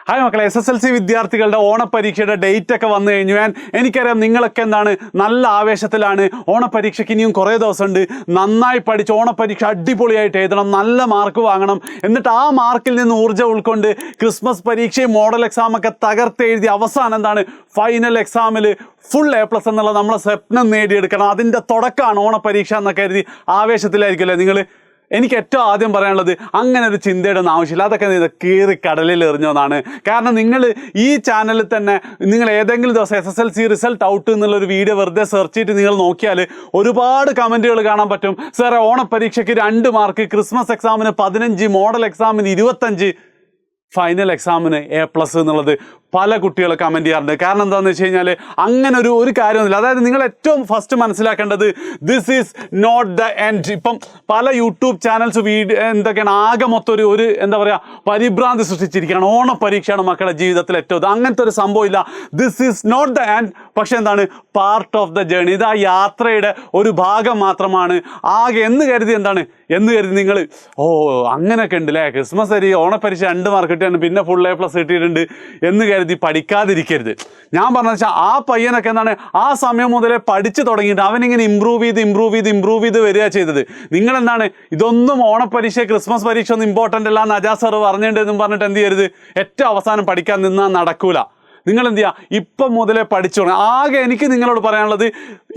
Hi മക്കളെ, SSLC വിദ്യാർത്ഥികളുടെ ഓണപരീക്ഷയുടെ date ഒക്കെ വന്നു കഴിഞ്ഞു. എനിക്കറിയാം നിങ്ങളൊക്കെ എന്താണ് നല്ല ആവേശത്തിലാണ്. ഓണപരീക്ഷയ്ക്ക് ഇനിയും കുറേ ദിവസമുണ്ട്. നന്നായി പഠിച്ച് ഓണപരീക്ഷ അടിപൊളിയായിട്ട് എഴുതണം, നല്ല മാർക്ക് വാങ്ങണം. എന്നിട്ട് ആ മാർക്കിൽ നിന്ന് ഊർജ്ജം ഉൾക്കൊണ്ട് ക്രിസ്മസ് പരീക്ഷയും മോഡൽ എക്സാമൊക്കെ തകർത്തെഴുതി അവസാനം എന്താണ് ഫൈനൽ എക്സാമിൽ ഫുൾ A+ എന്നുള്ള നമ്മളെ സ്വപ്നം നേടിയെടുക്കണം. അതിൻ്റെ തുടക്കമാണ് ഓണപരീക്ഷ എന്നൊക്കെ കരുതി ആവേശത്തിലായിരിക്കുമല്ലേ നിങ്ങൾ. എനിക്ക് ഏറ്റവും ആദ്യം പറയാനുള്ളത് അങ്ങനെ ഒരു ചിന്തയുടെ ഒന്നും ആവശ്യമില്ല. അതൊക്കെ ഇത് കീറി കടലിൽ എറിഞ്ഞതാണ്. കാരണം നിങ്ങൾ ഈ ചാനലിൽ തന്നെ നിങ്ങൾ ഏതെങ്കിലും ദിവസം SSLC റിസൾട്ട് ഔട്ട് എന്നുള്ളൊരു വീഡിയോ വെറുതെ സെർച്ച് ചെയ്തിട്ട് നിങ്ങൾ നോക്കിയാൽ ഒരുപാട് കമൻറ്റുകൾ കാണാൻ പറ്റും. സാറേ ഓണപരീക്ഷയ്ക്ക് 2 മാർക്ക്, ക്രിസ്മസ് എക്സാമിന് 15, മോഡൽ എക്സാമിന് 25, ഫൈനൽ എക്സാമിന് A+ എന്നുള്ളത് പല കുട്ടികൾ കമൻറ്റ് ചെയ്യാറുണ്ട്. കാരണം എന്താണെന്ന് വെച്ച് കഴിഞ്ഞാൽ അങ്ങനെ ഒരു കാര്യമൊന്നുമില്ല. അതായത് നിങ്ങൾ ഏറ്റവും ഫസ്റ്റ് മനസ്സിലാക്കേണ്ടത് this is not the end. ഇപ്പം പല യൂട്യൂബ് ചാനൽസ് എന്തൊക്കെയാണ് ആകെ മൊത്തം ഒരു എന്താ പറയുക പരിഭ്രാന്തി സൃഷ്ടിച്ചിരിക്കുകയാണ്. ഓണപരീക്ഷയാണ് മക്കളുടെ ജീവിതത്തിൽ ഏറ്റവും അങ്ങനത്തെ ഒരു സംഭവമില്ല. This is not the end. പക്ഷെ എന്താണ് പാർട്ട് ഓഫ് ദ ജേണി. ഇത് ആ യാത്രയുടെ ഒരു ഭാഗം മാത്രമാണ്. ആകെ എന്ന് കരുതി നിങ്ങൾ അങ്ങനെയൊക്കെ ഉണ്ട് അല്ലേ, ക്രിസ്മസ് ഓണപരീക്ഷ 2 മാർക്ക് കിട്ടിയാണ് പിന്നെ ഫുൾ A+ കിട്ടിയിട്ടുണ്ട് എന്ന് കരുതി പഠിക്കാതിരിക്കരുത്. ഞാൻ പറഞ്ഞ വെച്ചാൽ ആ പയ്യനൊക്കെ ആ സമയം മുതലേ പഠിച്ചു തുടങ്ങിയിട്ട് അവനിങ്ങനെ ഇമ്പ്രൂവ് ചെയ്ത് വരിക ചെയ്തത്. നിങ്ങളെന്താണ് ഇതൊന്നും ഓണപരീക്ഷ ക്രിസ്മസ് പരീക്ഷ ഒന്നും ഇമ്പോർട്ടൻ്റ് അല്ല എന്ന് അജാ സാറ് പറഞ്ഞിട്ടുണ്ടെന്നും പറഞ്ഞിട്ട് എന്ത് ചെയ്യരുത്, ഏറ്റവും അവസാനം പഠിക്കാൻ നിന്നാൽ നടക്കൂല. നിങ്ങൾ എന്ത് ചെയ്യുക, ഇപ്പം മുതലേ പഠിച്ചു തുടങ്ങുക. ആകെ എനിക്ക് നിങ്ങളോട് പറയാനുള്ളത്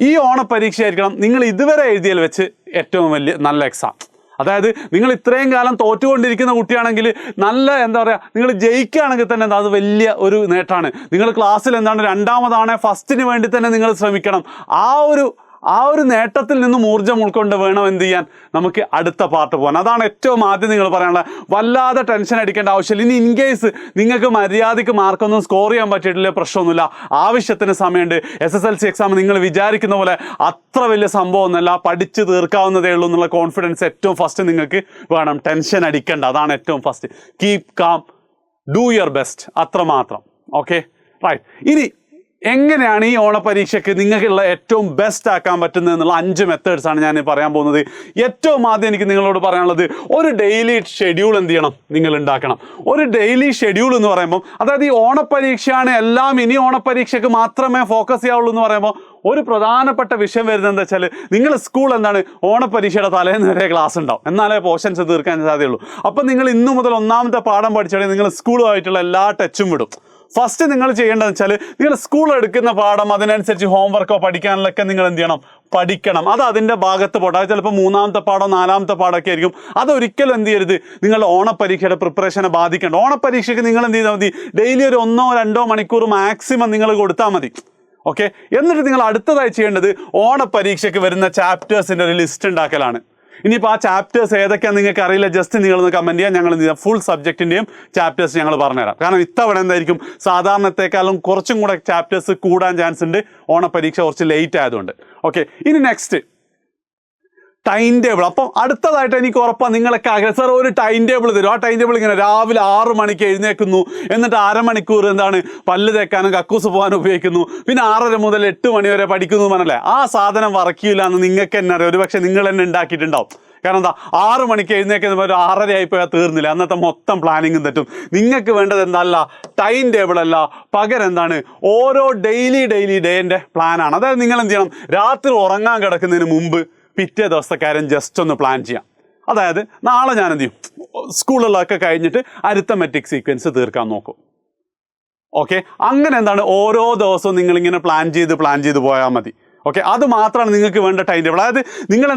ഈ ഓണപരീക്ഷ ആയിരിക്കണം നിങ്ങൾ ഇതുവരെ എഴുതിയതിൽ വെച്ച് ഏറ്റവും വലിയ നല്ല എക്സാം. അതായത് നിങ്ങൾ ഇത്രയും കാലം തോറ്റുകൊണ്ടിരിക്കുന്ന കുട്ടിയാണെങ്കിൽ നല്ല എന്താ പറയുക നിങ്ങൾ ജയിക്കുകയാണെങ്കിൽ തന്നെ അത് വലിയ ഒരു നേട്ടമാണ്. നിങ്ങൾ ക്ലാസ്സിൽ രണ്ടാമതാണ് ഫസ്റ്റിന് വേണ്ടി തന്നെ നിങ്ങൾ ശ്രമിക്കണം. ആ ഒരു നേട്ടത്തിൽ നിന്നും ഊർജ്ജം ഉൾക്കൊണ്ട് വേണം എന്ത് ചെയ്യാൻ നമുക്ക് അടുത്ത പാർട്ട് പോകാൻ. അതാണ് ഏറ്റവും ആദ്യം നിങ്ങൾ പറയാനുള്ളത്. വല്ലാതെ ടെൻഷൻ അടിക്കേണ്ട ആവശ്യമില്ല. ഇനി ഇൻ കേസ് നിങ്ങൾക്ക് മര്യാദയ്ക്ക് മാർക്കൊന്നും സ്കോർ ചെയ്യാൻ പറ്റിയിട്ടില്ല, പ്രശ്നമൊന്നുമില്ല. ആവശ്യത്തിന് സമയമുണ്ട്. SSLC എക്സാം നിങ്ങൾ വിചാരിക്കുന്ന പോലെ അത്ര വലിയ സംഭവമൊന്നുമല്ല, പഠിച്ച് തീർക്കാവുന്നതേ ഉള്ളൂ എന്നുള്ള കോൺഫിഡൻസ് ഏറ്റവും ഫസ്റ്റ് നിങ്ങൾക്ക് വേണം. ടെൻഷൻ അടിക്കേണ്ട, അതാണ് ഏറ്റവും first. Keep calm, do your best, അത്രമാത്രം. Okay, right. ഇനി എങ്ങനെയാണ് ഈ ഓണപരീക്ഷയ്ക്ക് നിങ്ങൾക്കുള്ള ഏറ്റവും ബെസ്റ്റ് ആക്കാൻ പറ്റുന്നത് എന്നുള്ള 5 മെത്തേഡ്സാണ് ഞാൻ പറയാൻ പോകുന്നത്. ഏറ്റവും ആദ്യം എനിക്ക് നിങ്ങളോട് പറയാനുള്ളത് ഒരു ഡെയിലി ഷെഡ്യൂൾ എന്ത് ചെയ്യണം, നിങ്ങൾ ഉണ്ടാക്കണം. ഒരു ഡെയിലി ഷെഡ്യൂൾ എന്ന് പറയുമ്പോൾ അതായത് ഈ ഓണപരീക്ഷയാണ് എല്ലാം ഇനി ഓണപരീക്ഷയ്ക്ക് മാത്രമേ ഫോക്കസ് ചെയ്യാവുള്ളൂ എന്ന് പറയുമ്പോൾ ഒരു പ്രധാനപ്പെട്ട വിഷയം വരുന്നത് എന്താ വെച്ചാൽ നിങ്ങൾ സ്കൂൾ ഓണപരീക്ഷയുടെ തലേന്ന് വരെ ക്ലാസ് ഉണ്ടാവും, എന്നാലേ പോർഷൻസ് തീർക്കാൻ സാധ്യതയുള്ളൂ. അപ്പം നിങ്ങൾ ഇന്നു മുതൽ 1ാമത്തെ പാഠം പഠിച്ചാൽ നിങ്ങൾ സ്കൂളുമായിട്ടുള്ള എല്ലാ ടച്ചും വിടും. ഫസ്റ്റ് നിങ്ങൾ ചെയ്യേണ്ടതെന്ന് വെച്ചാൽ നിങ്ങൾ സ്കൂൾ എടുക്കുന്ന പാഠം അതിനനുസരിച്ച് ഹോംവർക്കോ പഠിക്കാനൊക്കെ നിങ്ങൾ എന്ത് ചെയ്യണം, പഠിക്കണം. അത് അതിൻ്റെ ഭാഗത്ത് പോട്ടെ. അത് ചിലപ്പോൾ 3ാമത്തെ പാഠം 4ാമത്തെ പാഠമൊക്കെ ആയിരിക്കും. അതൊരിക്കലും എന്ത് ചെയ്യരുത് നിങ്ങളുടെ ഓണപരീക്ഷയുടെ പ്രിപ്പറേഷനെ ബാധിക്കേണ്ട. ഓണപരീക്ഷയ്ക്ക് നിങ്ങൾ എന്ത് ചെയ്താൽ മതി, ഡെയിലി ഒരു 1-2 മണിക്കൂർ മാക്സിമം നിങ്ങൾ കൊടുത്താൽ മതി. ഓക്കെ, എന്നിട്ട് നിങ്ങൾ അടുത്തതായി ചെയ്യേണ്ടത് ഓണപരീക്ഷയ്ക്ക് വരുന്ന ചാപ്റ്റേഴ്സിൻ്റെ ഒരു ലിസ്റ്റ് ഉണ്ടാക്കലാണ്. ഇനിയിപ്പോൾ ആ ചാപ്റ്റേഴ്സ് ഏതൊക്കെയാണെന്ന് നിങ്ങൾക്ക് അറിയില്ല, ജസ്റ്റ് നിങ്ങളൊന്ന് കമൻറ്റ് ചെയ്യാൻ. ഞങ്ങൾ എന്ത് ചെയ്യാം, ഫുൾ സബ്ജക്റ്റിൻ്റെയും ചാപ്റ്റേഴ്സ് ഞങ്ങൾ പറഞ്ഞുതരാം. കാരണം ഇത്തവണ എന്തായിരിക്കും സാധാരണത്തെക്കാളും കുറച്ചും കൂടെ ചാപ്റ്റേഴ്സ് കൂടാൻ ചാൻസ് ഉണ്ട്, ഓണപരീക്ഷ കുറച്ച് ലേറ്റ് ആയതുകൊണ്ട്. ഓക്കെ, ഇനി നെക്സ്റ്റ് ടൈം ടേബിൾ. അപ്പം അടുത്തതായിട്ട് എനിക്ക് ഉറപ്പാണ് നിങ്ങളൊക്കെ ആഗ്രഹം, സാർ ഒരു ടൈം ടേബിൾ തരും. ആ ടൈം ടേബിൾ ഇങ്ങനെ രാവിലെ 6 മണിക്ക് എഴുന്നേൽക്കുന്നു, എന്നിട്ട് അരമണിക്കൂർ പല്ല് തേക്കാനും കക്കൂസ് പോകാനും ഉപയോഗിക്കുന്നു, പിന്നെ 6:30 മുതൽ 8 മണി വരെ പഠിക്കുന്നു പറഞ്ഞല്ലേ. ആ സാധനം വർക്കില്ല എന്ന് നിങ്ങൾക്ക് തന്നെ അറിയാം. ഒരു പക്ഷേ നിങ്ങൾ തന്നെ ഉണ്ടാക്കിയിട്ടുണ്ടാവും. കാരണം എന്താ, 6 മണിക്ക് എഴുന്നേൽക്കുന്ന ഒരു 6:30 ആയിപ്പോയാൽ തീർന്നില്ല, അന്നത്തെ മൊത്തം പ്ലാനിങ്ങും തെറ്റും. നിങ്ങൾക്ക് വേണ്ടത് എന്തല്ല ടൈം ടേബിൾ അല്ല, പകരം ഓരോ ഡെയിലി ഡേൻ്റെ പ്ലാനാണ്. അതായത് നിങ്ങൾ എന്ത് ചെയ്യണം, രാത്രി ഉറങ്ങാൻ കിടക്കുന്നതിന് മുമ്പ് പിറ്റേ ദിവസത്തെ കാര്യം ജസ്റ്റ് ഒന്ന് പ്ലാൻ ചെയ്യാം. അതായത് നാളെ ഞാൻ എന്ത് ചെയ്യും, സ്കൂളിലൊക്കെ കഴിഞ്ഞിട്ട് അരിത്തമെറ്റിക് സീക്വൻസ് തീർക്കാൻ നോക്കും. ഓക്കെ, അങ്ങനെ ഓരോ ദിവസവും നിങ്ങളിങ്ങനെ പ്ലാൻ ചെയ്ത് പോയാൽ മതി. ഓക്കെ, അത് മാത്രമാണ് നിങ്ങൾക്ക് വേണ്ട ടൈം ടേബിൾ. അതായത് നിങ്ങൾ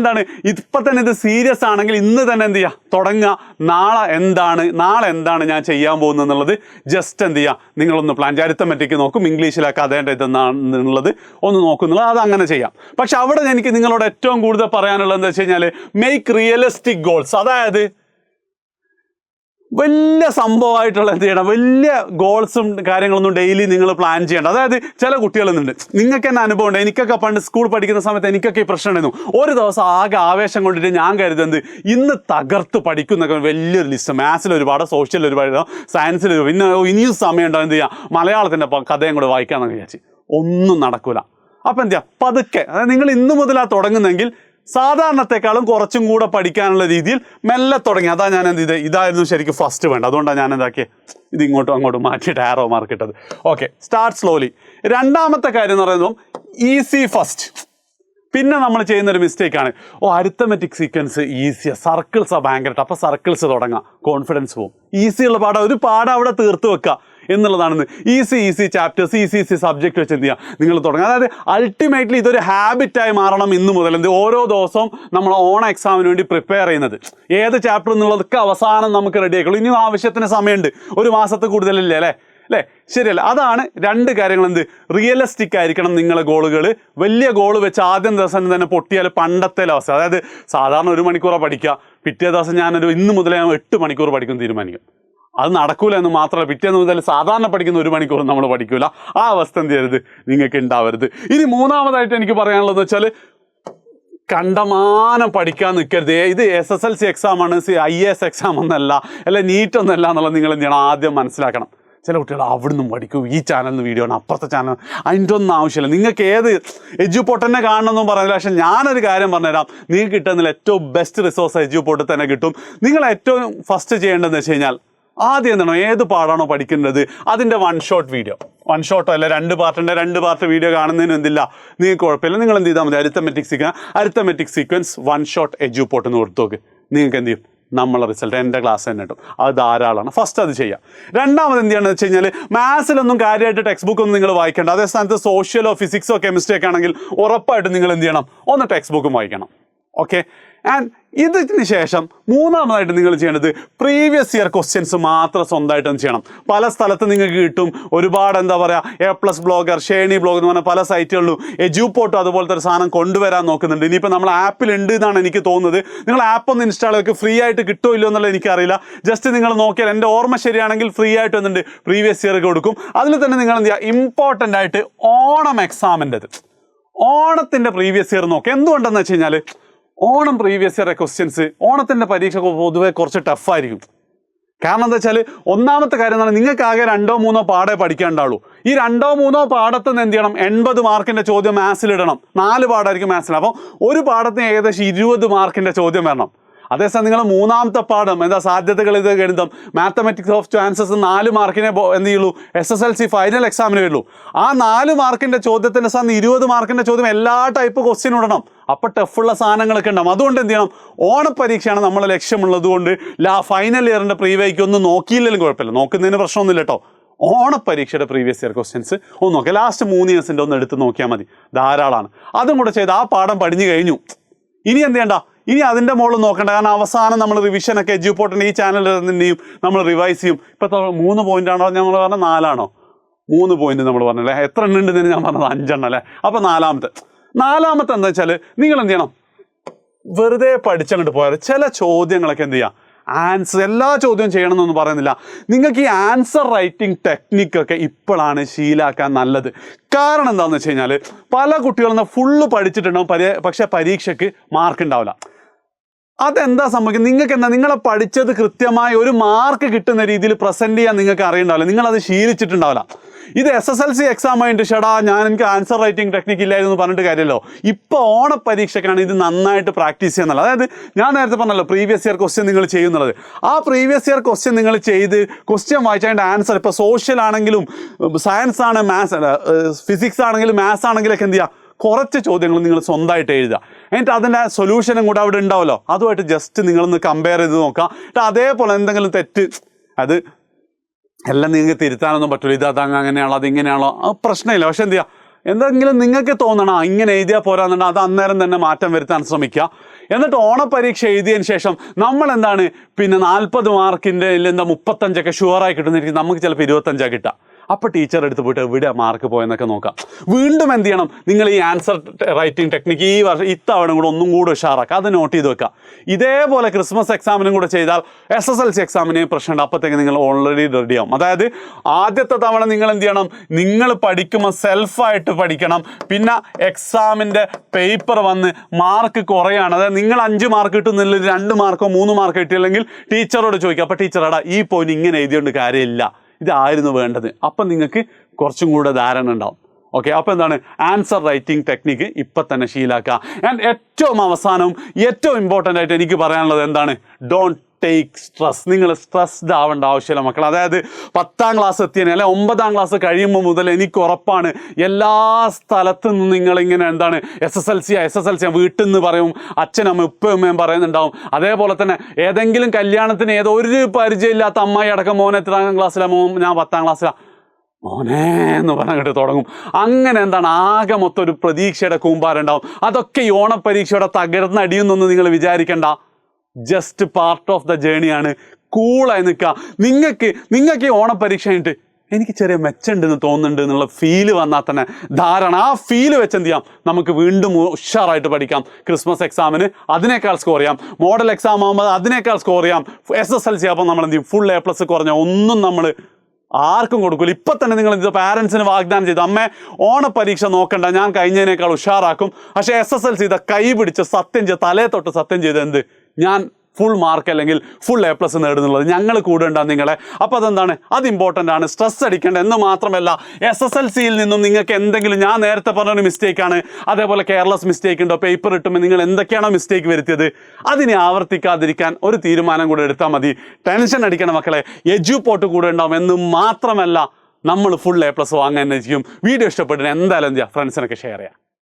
ഇപ്പം തന്നെ ഇത് സീരിയസ് ആണെങ്കിൽ ഇന്ന് തന്നെ എന്ത് ചെയ്യുക, തുടങ്ങുക. നാളെ എന്താണ് ഞാൻ ചെയ്യാൻ പോകുന്നത് എന്നുള്ളത് ജസ്റ്റ് എന്ത് ചെയ്യുക, നിങ്ങളൊന്ന് പ്ലാൻ ചെയ്യുക. അരിത്തമെറ്റിക് നോക്കും, ഇംഗ്ലീഷിലൊക്കെ അതേണ്ട ഇതെന്നാണെന്നുള്ളത് ഒന്ന് നോക്കുന്നുള്ളത്, അത് അങ്ങനെ ചെയ്യാം. പക്ഷെ അവിടെ എനിക്ക് നിങ്ങളോട് ഏറ്റവും കൂടുതൽ പറയാനുള്ളത് എന്താ വെച്ച് കഴിഞ്ഞാൽ മേക്ക് റിയലിസ്റ്റിക് ഗോൾസ്. അതായത് വലിയ സംഭവമായിട്ടുള്ള എന്ത് ചെയ്യണം, വലിയ ഗോൾസും കാര്യങ്ങളൊന്നും ഡെയിലി നിങ്ങൾ പ്ലാൻ ചെയ്യേണ്ട. അതായത് ചില കുട്ടികളെന്നുണ്ട്, നിങ്ങൾക്ക് തന്നെ അനുഭവം ഉണ്ട്. എനിക്കൊക്കെ പണ്ട് സ്കൂൾ പഠിക്കുന്ന സമയത്ത് എനിക്കൊക്കെ ഈ പ്രശ്നം ഉണ്ടായിരുന്നു. ഒരു ദിവസം ആകെ ആവേശം കൊണ്ടിട്ട് ഞാൻ കരുതുന്നത് ഇന്ന് തകർത്ത് പഠിക്കുന്നൊക്കെ വലിയൊരു ലിസ്റ്റ്, മാത്സിൽ ഒരുപാട്, സോഷ്യൽ ഒരുപാട്, സയൻസിൽ പിന്നെ ഇനിയും സമയം ഉണ്ടാവും എന്ത് ചെയ്യുക, മലയാളത്തിൻ്റെ കഥയും കൂടെ വായിക്കാമെന്നൊക്കെ വിചാരിച്ച് ഒന്നും നടക്കൂല. അപ്പം എന്ത് ചെയ്യുക, പതുക്കെ, അതായത് നിങ്ങൾ ഇന്ന് മുതലാണ് തുടങ്ങുന്നതെങ്കിൽ സാധാരണത്തെക്കാളും കുറച്ചും കൂടെ പഠിക്കാനുള്ള രീതിയിൽ മെല്ലെ തുടങ്ങി. അതാ ഞാൻ എന്ത് ചെയ്ത്, ഇതായിരുന്നു ശരിക്കും ഫസ്റ്റ് വേണ്ട, അതുകൊണ്ടാണ് ഞാൻ എന്താക്കിയത് ഇത് ഇങ്ങോട്ടും അങ്ങോട്ടും മാറ്റിയിട്ട് ആരോ മാർക്ക് ഇട്ടത്. Okay, start slowly. രണ്ടാമത്തെ കാര്യം എന്ന് പറയുന്നത് ഈസി ഫസ്റ്റ്. പിന്നെ നമ്മൾ ചെയ്യുന്നൊരു മിസ്റ്റേക്കാണ്, അരിത്തമെറ്റിക് സീക്വൻസ് ഈസിയാണ്, സർക്കിൾസാണ് ഭയങ്കരമായിട്ട്, അപ്പോൾ സർക്കിൾസ് തുടങ്ങാം, കോൺഫിഡൻസ് പോകും. ഈസിയുള്ള പാഠം ഒരു പാഠം അവിടെ തീർത്ത് വെക്കുക എന്നുള്ളതാണെന്ന്. ഈസി ചാപ്റ്റേഴ്സ്, ഈസി സബ്ജക്റ്റ് വെച്ച് എന്ത് ചെയ്യുക, നിങ്ങൾ തുടങ്ങുക. അതായത് അൾട്ടിമേറ്റ്ലി ഇതൊരു ഹാബിറ്റായി മാറണം ഇന്ന് മുതൽ. ഓരോ ദിവസവും നമ്മൾ ഓൺ എക്സാമിന് വേണ്ടി പ്രിപ്പയർ ചെയ്യുന്നത്, ഏത് ചാപ്റ്റർ എന്നുള്ളതൊക്കെ അവസാനം നമുക്ക് റെഡി ആയിക്കോളൂ. ഇനിയും ആവശ്യത്തിന് സമയമുണ്ട്, ഒരു മാസത്തിൽ കൂടുതലില്ലേ അല്ലേ? ശരിയല്ല. അതാണ് രണ്ട് കാര്യങ്ങൾ. എന്ത് റിയലിസ്റ്റിക് ആയിരിക്കണം നിങ്ങളെ ഗോളുകൾ. വലിയ ഗോൾ വെച്ച് ആദ്യം ദിവസം തന്നെ പൊട്ടിയാൽ പണ്ടത്തെ അവസ്ഥ. അതായത് സാധാരണ 1 മണിക്കൂറാണ് പഠിക്കുക, പിറ്റേ ദിവസം ഇന്ന് മുതലേ ഞാൻ 8 മണിക്കൂർ പഠിക്കും തീരുമാനിക്കും. അത് നടക്കൂല എന്ന് മാത്രമല്ല, പിറ്റേന്ന് മുതൽ സാധാരണ പഠിക്കുന്ന 1 മണിക്കൂർ നമ്മൾ പഠിക്കൂല. ആ അവസ്ഥ എന്ത് ചെയ്യരുത്, നിങ്ങൾക്ക് ഉണ്ടാവരുത്. ഇനി മൂന്നാമതായിട്ട് എനിക്ക് പറയാനുള്ളതെന്ന് വെച്ചാൽ, കണ്ടമാനം പഠിക്കാൻ നിൽക്കരുത്. ഇത് SSLC എക്സാമാണ്, IAS എക്സാം ഒന്നല്ല, അല്ല നീറ്റ് ഒന്നല്ല എന്നുള്ളത് നിങ്ങൾ എന്ത് ചെയ്യണം, ആദ്യം മനസ്സിലാക്കണം. ചില കുട്ടികൾ അവിടെ നിന്നും പഠിക്കും, ഈ ചാനലിൽ നിന്ന് വീഡിയോ ആണ്, അപ്പുറത്തെ ചാനൽ, അതിൻ്റെ ഒന്നും ആവശ്യമില്ല. നിങ്ങൾക്ക് ഏത് എഡ്യൂപോർട്ട് തന്നെ കാണണമെന്നും പറയുന്നില്ല. പക്ഷേ ഞാനൊരു കാര്യം പറഞ്ഞുതരാം, നിങ്ങൾക്ക് കിട്ടുന്നതിൽ ഏറ്റവും ബെസ്റ്റ് റിസോഴ്സ് എഡ്യൂപോർട്ടിൽ തന്നെ കിട്ടും. നിങ്ങൾ ഏറ്റവും ഫസ്റ്റ് ചെയ്യേണ്ടതെന്ന് വെച്ച് കഴിഞ്ഞാൽ, ആദ്യം എന്താണോ ഏത് പാടാണോ പഠിക്കുന്നത് അതിൻ്റെ 1 ഷോട്ട് വീഡിയോ, 1 ഷോട്ടോ അല്ല 2 പാർട്ടിൻ്റെ 2 പാർട്ട് വീഡിയോ കാണുന്നതിന് എന്തില്ല, നിങ്ങൾക്ക് കുഴപ്പമില്ല. നിങ്ങൾ എന്ത് ചെയ്താൽ മതി, അരിത്തമെറ്റിക് സീക്വൻസ് 1 ഷോട്ട് എഡ്യൂപോർട്ട് എന്ന് കൊടുത്തു നോക്ക്. നിങ്ങൾക്ക് എന്ത് ചെയ്യും, നമ്മളെ റിസൾട്ട് എൻ്റെ ക്ലാസ് തന്നെ കിട്ടും. അത് ധാരാളമാണ്. ഫസ്റ്റ് അത് ചെയ്യാം. രണ്ടാമത് എന്ത് ചെയ്യണമെന്ന് വെച്ച് കഴിഞ്ഞാൽ, മാത്സിലൊന്നും കാര്യമായിട്ട് ടെക്സ്റ്റ് ബുക്ക് ഒന്നും നിങ്ങൾ വായിക്കേണ്ട. അതേ സ്ഥാനത്ത് സോഷ്യലോ ഫിസിക്സോ കെമിസ്ട്രി ഒക്കെ ആണെങ്കിൽ ഉറപ്പായിട്ടും നിങ്ങൾ എന്ത് ചെയ്യണം, ഒന്ന് ടെക്സ്റ്റ് ബുക്കും വായിക്കണം. ഓക്കെ, ആൻഡ് ഇതിന് ശേഷം മൂന്നാമതായിട്ട് നിങ്ങൾ ചെയ്യേണ്ടത് പ്രീവിയസ് ഇയർ ക്വസ്റ്റ്യൻസ് മാത്രം സ്വന്തമായിട്ടൊന്ന് ചെയ്യണം. പല സ്ഥലത്ത് നിങ്ങൾക്ക് കിട്ടും ഒരുപാട് A+ ബ്ലോഗർ, ഷേണി ബ്ലോഗ് എന്ന് പറഞ്ഞാൽ പല സൈറ്റുകളിലും എഡ്യൂപോർട്ടും അതുപോലത്തെ ഒരു സാധനം കൊണ്ടുവരാൻ നോക്കുന്നുണ്ട്. ഇനിയിപ്പോൾ നമ്മൾ ആപ്പിലുണ്ട് എന്നാണ് എനിക്ക് തോന്നുന്നത്. നിങ്ങൾ ആപ്പ് ഒന്ന് ഇൻസ്റ്റാൾ ചെയ്തൊക്കെ ഫ്രീ ആയിട്ട് കിട്ടുമോ ഇല്ലയോ എന്നുള്ളത് എനിക്കറിയില്ല. ജസ്റ്റ് നിങ്ങൾ നോക്കിയാൽ, എൻ്റെ ഓർമ്മ ശരിയാണെങ്കിൽ ഫ്രീ ആയിട്ട് വന്നിട്ട് പ്രീവിയസ് ഇയർ കൊടുക്കും. അതിൽ തന്നെ നിങ്ങൾ എന്ത് ചെയ്യുക, ഇമ്പോർട്ടൻ്റ് ആയിട്ട് ഓണം എക്സാമിൻ്റെത്, ഓണത്തിൻ്റെ പ്രീവിയസ് ഇയർ നോക്കുക. എന്തുകൊണ്ടെന്ന് വെച്ച് കഴിഞ്ഞാൽ, ഓണം പ്രീവിയസ് ഇയർ ക്വസ്റ്റ്യൻസ് ഓണത്തിൻ്റെ പരീക്ഷ പൊതുവെ കുറച്ച് ടഫായിരിക്കും. കാരണം എന്താ വെച്ചാൽ, ഒന്നാമത്തെ കാര്യം എന്താണ്, നിങ്ങൾക്ക് ആകെ 2-3 പാടേ പഠിക്കാനുണ്ടാവുള്ളൂ. ഈ 2-3 പാടത്ത് നിന്ന് എന്ത് ചെയ്യണം, 80 മാർക്കിൻ്റെ ചോദ്യം മാത്സിലിടണം. 4 പാഠമായിരിക്കും മാത്സിൽ. അപ്പോൾ ഒരു പാഠത്തിന് ഏകദേശം 20 മാർക്കിൻ്റെ ചോദ്യം വരണം. അതേസമയം നിങ്ങൾ മൂന്നാമത്തെ പാഠം സാധ്യതകൾ ഇത് ഗണിതം, മാത്തമാറ്റിക്സ് ഓഫ് ചാൻസസ് 4 മാർക്കിനെ എന്ത് ചെയ്യുള്ളൂ, SSLC ഫൈനൽ എക്സാമിന് വരുള്ളൂ. ആ 4 മാർക്കിൻ്റെ ചോദ്യത്തിൻ്റെ സ്ഥാനം 20 മാർക്കിൻ്റെ ചോദ്യം എല്ലാ ടൈപ്പ് ക്വസ്റ്റ്യൻ ഇടണം. അപ്പോൾ ടഫുള്ള സാധനങ്ങളൊക്കെ ഉണ്ടാവും. അതുകൊണ്ട് എന്ത് ചെയ്യണം, ഓണപ്പരീക്ഷയാണ് നമ്മളെ ലക്ഷ്യമുള്ളത് കൊണ്ട് ഫൈനൽ ഇയറിൻ്റെ പ്രീവിയയ്ക്ക് ഒന്നും നോക്കിയില്ലെങ്കിലും കുഴപ്പമില്ല, നോക്കുന്നതിന് പ്രശ്നമൊന്നുമില്ല കേട്ടോ. ഓണപ്പരീക്ഷയുടെ പ്രീവിയസ് ഇയർ ക്വസ്റ്റ്യൻസ് ഒന്ന് നോക്കുക. ലാസ്റ്റ് 3 ഇയേഴ്സിൻ്റെ ഒന്ന് എടുത്ത് നോക്കിയാൽ മതി, ധാരാളമാണ്. അതും കൂടെ ചെയ്ത് ആ പാഠം പഠിഞ്ഞു കഴിഞ്ഞു. ഇനി എന്ത് ചെയ്യണ്ട, ഇനി അതിൻ്റെ മുകളിൽ നോക്കണ്ട. കാരണം അവസാനം നമ്മൾ റിവിഷനൊക്കെ എഡ്യൂപോർട്ടിൻ്റെ ഈ ചാനലിൻ്റെയും നമ്മൾ റിവൈസ് ചെയ്യും. ഇപ്പോൾ 3 പോയിൻ്റാണോ നമ്മൾ പറഞ്ഞാൽ 4ആണോ? 3 പോയിന്റ് നമ്മൾ പറഞ്ഞല്ലേ. എത്ര എണ്ണം ഉണ്ടെന്ന് ഞാൻ പറഞ്ഞത് 5 എണ്ണം അല്ലേ. അപ്പോൾ നാലാമത്തെ എന്താ വെച്ചാൽ, നിങ്ങൾ എന്ത് ചെയ്യണം, വെറുതെ പഠിച്ചങ്ങോട്ട് പോയാൽ ചില ചോദ്യങ്ങളൊക്കെ എന്ത് ചെയ്യുക, ആൻസർ എല്ലാ ചോദ്യവും ചെയ്യണമെന്നൊന്നും പറയുന്നില്ല. നിങ്ങൾക്ക് ഈ ആൻസർ റൈറ്റിംഗ് ടെക്നിക്കൊക്കെ ഇപ്പോഴാണ് ശീലാക്കാൻ നല്ലത്. കാരണം എന്താണെന്ന് വെച്ച് കഴിഞ്ഞാൽ, പല കുട്ടികളും ഫുള്ള് പഠിച്ചിട്ടുണ്ടാവും, പക്ഷേ പരീക്ഷയ്ക്ക് മാർക്ക് ഉണ്ടാവില്ല. അതെന്താ സംഭവിക്കുന്നത്, നിങ്ങൾക്ക് എന്താ, നിങ്ങളെ പഠിച്ചത് കൃത്യമായി ഒരു മാർക്ക് കിട്ടുന്ന രീതിയിൽ പ്രസൻറ്റ് ചെയ്യാൻ നിങ്ങൾക്ക് അറിയണ്ടാവില്ല, നിങ്ങളത് ശീലിച്ചിട്ടുണ്ടാവില്ല. ഇത് SSLC എക്സാം ആയിട്ട് എനിക്ക് ആൻസർ റൈറ്റിംഗ് ടെക്നിക്ക് ഇല്ലായിരുന്നു പറഞ്ഞിട്ട് കാര്യമല്ലോ. ഇപ്പോൾ ഓണപ്പരീക്ഷയ്ക്കാണ് ഇത് നന്നായിട്ട് പ്രാക്ടീസ് ചെയ്യുന്നത്. അതായത് ഞാൻ നേരത്തെ പറഞ്ഞല്ലോ, പ്രീവിയസ് ഇയർ ക്വസ്റ്റ്യൻ നിങ്ങൾ ചെയ്യുന്നത്. ആ പ്രീവിയസ് ഇയർ ക്വസ്റ്റ്യൻ നിങ്ങൾ ചെയ്ത് ക്വസ്റ്റ്യൻ വായിച്ചതിൻ്റെ ആൻസർ, ഇപ്പോൾ സോഷ്യൽ ആണെങ്കിലും സയൻസ് ആണ്, ഫിസിക്സ് ആണെങ്കിലും മാത്സ് ആണെങ്കിലൊക്കെ എന്ത് ചെയ്യുക, കുറച്ച് ചോദ്യങ്ങൾ നിങ്ങൾ സ്വന്തമായിട്ട് എഴുതുക. എന്നിട്ട് അതിൻ്റെ സൊല്യൂഷനും കൂടെ അവിടെ ഉണ്ടാവുമല്ലോ, അതുമായിട്ട് ജസ്റ്റ് നിങ്ങളൊന്ന് കമ്പയർ ചെയ്ത് നോക്കുക. എന്നിട്ട് അതേപോലെ എന്തെങ്കിലും തെറ്റ്, അത് എല്ലാം നിങ്ങൾക്ക് തിരുത്താനൊന്നും പറ്റില്ല, ഇത് അങ്ങനെയാണോ അതിങ്ങനെയാണോ പ്രശ്നമില്ല. പക്ഷെ എന്ത് ചെയ്യുക, എന്തെങ്കിലും നിങ്ങൾക്ക് തോന്നണം ഇങ്ങനെ എഴുതിയാൽ പോരാന്നുണ്ടെങ്കിൽ അത് അന്നേരം തന്നെ മാറ്റം വരുത്താൻ ശ്രമിക്കുക. എന്നിട്ട് ഓണപ്പരീക്ഷ എഴുതിയതിന് ശേഷം നമ്മൾ എന്താണ്, പിന്നെ 40 മാർക്കിൻ്റെ 35ഒക്കെ ഷുവറായി കിട്ടുന്നിരിക്കും, നമുക്ക് ചിലപ്പോൾ 25 കിട്ടുക. അപ്പോൾ ടീച്ചർ എടുത്ത് പോയിട്ട് എവിടെ മാർക്ക് പോയെന്നൊക്കെ നോക്കാം. വീണ്ടും എന്ത് ചെയ്യണം, നിങ്ങൾ ഈ ആൻസർ റൈറ്റിംഗ് ടെക്നിക്ക് ഈ വർഷം ഇത്തവണ കൂടെ ഒന്നും കൂടെ ഉഷാറാക്കുക, അത് നോട്ട് ചെയ്ത് വെക്കുക. ഇതേപോലെ ക്രിസ്മസ് എക്സാമിനും കൂടെ ചെയ്താൽ SSLC എക്സാമിന് പ്രശ്നമുണ്ട്. അപ്പോഴത്തേക്ക് നിങ്ങൾ ഓൾറെഡി റെഡിയാവും. അതായത് ആദ്യത്തെ തവണ നിങ്ങൾ എന്ത് ചെയ്യണം, നിങ്ങൾ പഠിക്കുമ്പോൾ സെൽഫായിട്ട് പഠിക്കണം. പിന്നെ എക്സാമിൻ്റെ പേപ്പർ വന്ന് മാർക്ക് കുറയാണ്, അതായത് നിങ്ങൾ 5 മാർക്ക് കിട്ടുന്നില്ല, 2 മാർക്കോ 3 മാർക്ക് കിട്ടിയില്ലെങ്കിൽ ടീച്ചറോട് ചോദിക്കുക. അപ്പോൾ ടീച്ചറാടാ ഈ പോയിന്റ് ഇങ്ങനെ എഴുതിയോണ്ട് കാര്യമില്ല, ഇതായിരുന്നു വേണ്ടത്. അപ്പം നിങ്ങൾക്ക് കുറച്ചും കൂടെ ധാരണ ഉണ്ടാവും. ഓക്കെ, അപ്പോൾ എന്താണ് ആൻസർ റൈറ്റിംഗ് ടെക്നിക്ക് ഇപ്പം തന്നെ ശീലാക്കുക. ആൻഡ് ഏറ്റവും അവസാനം ഏറ്റവും ഇമ്പോർട്ടൻ്റ് ആയിട്ട് എനിക്ക് പറയാനുള്ളത് എന്താണ്, ഡോണ്ട് ടേക്ക് സ്ട്രെസ്. നിങ്ങൾ സ്ട്രെസ്ഡ് ആവേണ്ട ആവശ്യമില്ല മക്കൾ. അതായത് 10ാം ക്ലാസ് എത്തിയതിന് അല്ലെ 9ാം ക്ലാസ് കഴിയുമ്പോൾ മുതൽ എനിക്ക് ഉറപ്പാണ് എല്ലാ സ്ഥലത്തു നിന്നും നിങ്ങളിങ്ങനെ എന്താണ് SSLC വീട്ടിൽ നിന്ന് പറയും, അച്ഛനമ്മ ഉപ്പയമ്മയും പറയുന്നുണ്ടാവും. അതേപോലെ തന്നെ ഏതെങ്കിലും കല്യാണത്തിന് ഏതോ ഒരു പരിചയമില്ലാത്ത അമ്മായി അടക്കം മോനെ എത്രാം ക്ലാസ്സിലാണ്, ഞാൻ 10ാം ക്ലാസ്സിലാണ്, മോനെ എന്ന് പറഞ്ഞിട്ട് തുടങ്ങും. അങ്ങനെ എന്താണ് ആകെ മൊത്തം ഒരു പ്രതീക്ഷയുടെ കൂമ്പാരുണ്ടാവും. അതൊക്കെ ഈ ഓണപ്പരീക്ഷയുടെ തകർന്നടിയുന്നൊന്ന് നിങ്ങൾ വിചാരിക്കേണ്ട. ജസ്റ്റ് പാർട്ട് ഓഫ് ദ ജേണിയാണ്. കൂളായി നിൽക്കുക. നിങ്ങൾക്ക് ഈ ഓണപ്പരീക്ഷ കഴിഞ്ഞിട്ട് എനിക്ക് ചെറിയ മെച്ചമുണ്ടെന്ന് തോന്നുന്നുണ്ട് എന്നുള്ള ഫീല് വന്നാൽ തന്നെ ധാരണ. ആ ഫീല് വെച്ച് എന്ത് ചെയ്യാം, നമുക്ക് വീണ്ടും ഉഷാറായിട്ട് പഠിക്കാം. ക്രിസ്മസ് എക്സാമിന് അതിനേക്കാൾ സ്കോർ ചെയ്യാം, മോഡൽ എക്സാം ആകുമ്പോൾ അതിനേക്കാൾ സ്കോർ ചെയ്യാം, SSLC ആകുമ്പോൾ നമ്മൾ എന്ത് ചെയ്യും, ഫുൾ A+ കുറഞ്ഞ ഒന്നും നമ്മൾ ആർക്കും കൊടുക്കില്ല. ഇപ്പം തന്നെ നിങ്ങൾ ഇത് പാരൻസിന് വാഗ്ദാനം ചെയ്തു, അമ്മേ ഓണപ്പരീക്ഷ നോക്കണ്ട, ഞാൻ കഴിഞ്ഞതിനേക്കാൾ ഉഷാറാക്കും. പക്ഷേ SSLC ഇതാ കൈ പിടിച്ച് സത്യം ചെയ്ത് തലേ തൊട്ട് സത്യം ചെയ്ത് എന്ത്, ഞാൻ ഫുൾ മാർക്ക് അല്ലെങ്കിൽ ഫുൾ A+ നേടുന്നുള്ളത്. ഞങ്ങൾ കൂടെ ഉണ്ടാകും നിങ്ങളെ. അപ്പോൾ അതെന്താണ്, അത് ഇമ്പോർട്ടൻ്റ് ആണ്. സ്ട്രെസ് അടിക്കേണ്ട എന്ന് മാത്രമല്ല, SSLCയിൽ നിന്നും നിങ്ങൾക്ക് എന്തെങ്കിലും, ഞാൻ നേരത്തെ പറഞ്ഞൊരു മിസ്റ്റേക്കാണ്, അതേപോലെ കെയർലെസ് മിസ്റ്റേക്ക് ഉണ്ടോ, പേപ്പർ ഇട്ടുമ്പോൾ നിങ്ങൾ എന്തൊക്കെയാണോ മിസ്റ്റേക്ക് വരുത്തിയത് അതിനെ ആവർത്തിക്കാതിരിക്കാൻ ഒരു തീരുമാനം കൂടെ എടുത്താൽ മതി. ടെൻഷൻ അടിക്കണം മക്കളെ, എഡ്യൂപോർട്ട് കൂടെ ഉണ്ടാവും. എന്ന് മാത്രമല്ല നമ്മൾ ഫുൾ A+ വാങ്ങാൻ തന്നെ ചെയ്യും. വീഡിയോ ഇഷ്ടപ്പെട്ടിട്ട് എന്തായാലും ഫ്രണ്ട്സിനൊക്കെ ഷെയർ ചെയ്യാം.